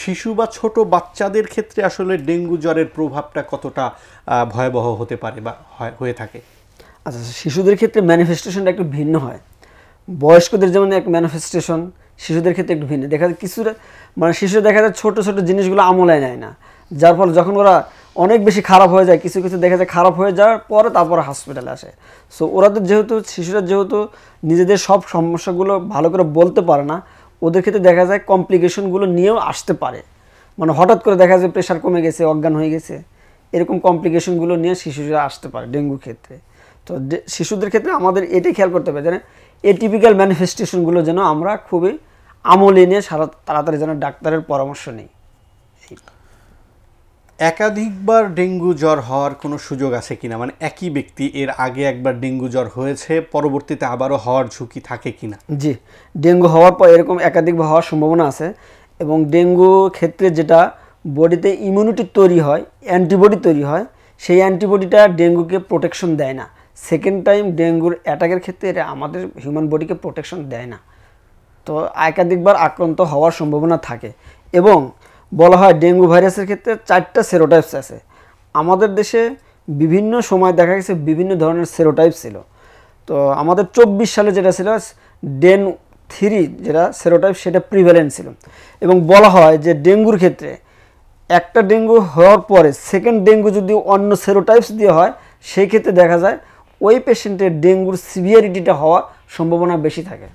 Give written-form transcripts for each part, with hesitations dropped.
শিশু বা ছোট বাচ্চাদের ক্ষেত্রে আসলে ডেঙ্গু জ্বরের প্রভাবটা কতটা ভয়াবহ হতে পারে বা হয়ে থাকে? আচ্ছা, শিশুদের ক্ষেত্রে ম্যানিফেস্টেশনটা একটু ভিন্ন হয়। বয়স্কদের যেমন এক ম্যানিফেস্টেশন, শিশুদের ক্ষেত্রে একটু ভিন্ন দেখা যায়। কিছুটা মানে শিশুরা দেখা যায় ছোটো ছোটো জিনিসগুলো আমলায় নেয় না, যার ফলে যখন ওরা অনেক বেশি খারাপ হয়ে যায়, কিছু কিছু দেখা যায় খারাপ হয়ে যাওয়ার পরে তারপরে হসপিটালে আসে। সো ওরা তো যেহেতু শিশুরা যেহেতু নিজেদের সব সমস্যাগুলো ভালো করে বলতে পারে না, ওদের ক্ষেত্রে দেখা যায় কমপ্লিকেশনগুলো নিয়েও আসতে পারে। মানে হঠাৎ করে দেখা যায় প্রেশার কমে গেছে, অজ্ঞান হয়ে গেছে, এরকম কমপ্লিকেশনগুলো নিয়ে শিশুরা আসতে পারে ডেঙ্গুর ক্ষেত্রে। তো শিশুদের ক্ষেত্রে আমাদের এটাই খেয়াল করতে হবে যেন এটিপিক্যাল ম্যানিফেস্টেশনগুলো যেন আমরা খুবই আমলে নিয়ে তাড়াতাড়ি যেন ডাক্তারের পরামর্শ নিই। একাধিকবার ডেঙ্গু জ্বর হওয়ার কোনো সুযোগ আছে কিনা, মানে একই ব্যক্তি এর আগে একবার ডেঙ্গু জ্বর হয়েছে, পরবর্তীতে আবারও হওয়ার ঝুঁকি থাকে কিনা? জি, ডেঙ্গু হওয়ার পর এরকম একাধিকবার হওয়ার সম্ভাবনা আছে। এবং ডেঙ্গু ক্ষেত্রে যেটা বডিতে ইমিউনিটি তৈরি হয়, অ্যান্টিবডি তৈরি হয়, সেই অ্যান্টিবডিটা ডেঙ্গুকে প্রোটেকশন দেয় না। সেকেন্ড টাইম ডেঙ্গুর অ্যাটাকের ক্ষেত্রে এটা আমাদের হিউম্যান বডিকে প্রোটেকশন দেয় না। তো একাধিকবার আক্রান্ত হওয়ার সম্ভাবনা থাকে। এবং বলা হয় ডেঙ্গু ভাইরাসের ক্ষেত্রে 4টা সেরোটাইপস আছে। আমাদের দেশে বিভিন্ন সময় দেখা গেছে বিভিন্ন ধরনের সেরোটাইপ ছিল। তো আমাদের 24 সালে যেটা ছিল ডেন 3 যেটা সেরোটাইপ, সেটা প্রিভ্যালেন্ট ছিল। এবং বলা হয় যে ডেঙ্গুর ক্ষেত্রে একটা ডেঙ্গু হওয়ার পরে সেকেন্ড ডেঙ্গু যদি অন্য সেরোটাইপস দিয়ে হয়, সেই ক্ষেত্রে দেখা যায় ওই পেশেন্টের ডেঙ্গুর সিভিয়ারিটিটা হওয়ার সম্ভাবনা বেশি থাকে।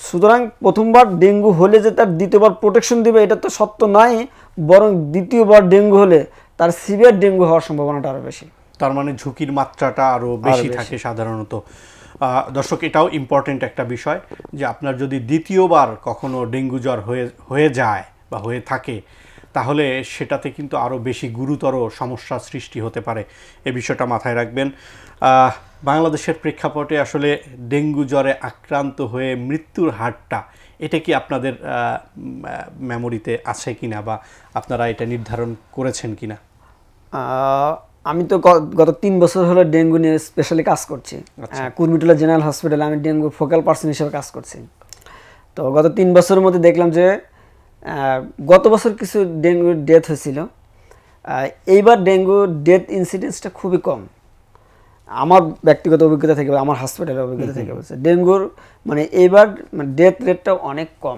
সুতরাং প্রথমবার ডেঙ্গু হলে যে তার দ্বিতীয়বার প্রোটেকশন দিবে এটা তো সত্য নয়, বরং দ্বিতীয়বার ডেঙ্গু হলে তার সিভিয়ার ডেঙ্গু হওয়ার সম্ভাবনাটা আরও বেশি। তার মানে ঝুঁকির মাত্রাটা আরও বেশি থাকে সাধারণত। দর্শক, এটাও ইম্পর্টেন্ট একটা বিষয় যে আপনার যদি দ্বিতীয়বার কখনো ডেঙ্গু জ্বর হয়ে যায় বা হয়ে থাকে, তাহলে সেটাতে কিন্তু আরও বেশি গুরুতর সমস্যার সৃষ্টি হতে পারে। এ বিষয়টা মাথায় রাখবেন। বাংলাদেশের প্রেক্ষাপটে আসলে ডেঙ্গু জ্বরে আক্রান্ত হয়ে মৃত্যুর হারটা, এটা কি আপনাদের মেমোরিতে আছে কিনা বা আপনারা এটা নির্ধারণ করেছেন কিনা? আমি তো গত 3 বছর হলো ডেঙ্গু নিয়ে স্পেশালি কাজ করছি। কুর্মিটোলা জেনারেল হসপিটালে আমি ডেঙ্গু ফোকাল পার্সন হিসেবে কাজ করছি। তো গত 3 বছরের মধ্যে দেখলাম যে গত বছর কিছু ডেঙ্গুর ডেথ হয়েছিল। এইবার ডেঙ্গু ডেথ ইনসিডেন্সটা খুবই কম। আমার ব্যক্তিগত অভিজ্ঞতা থেকে, আমার হসপিটালের অভিজ্ঞতা থেকে বলছে ডেঙ্গুর মানে এইবার ডেথ রেটটা অনেক কম।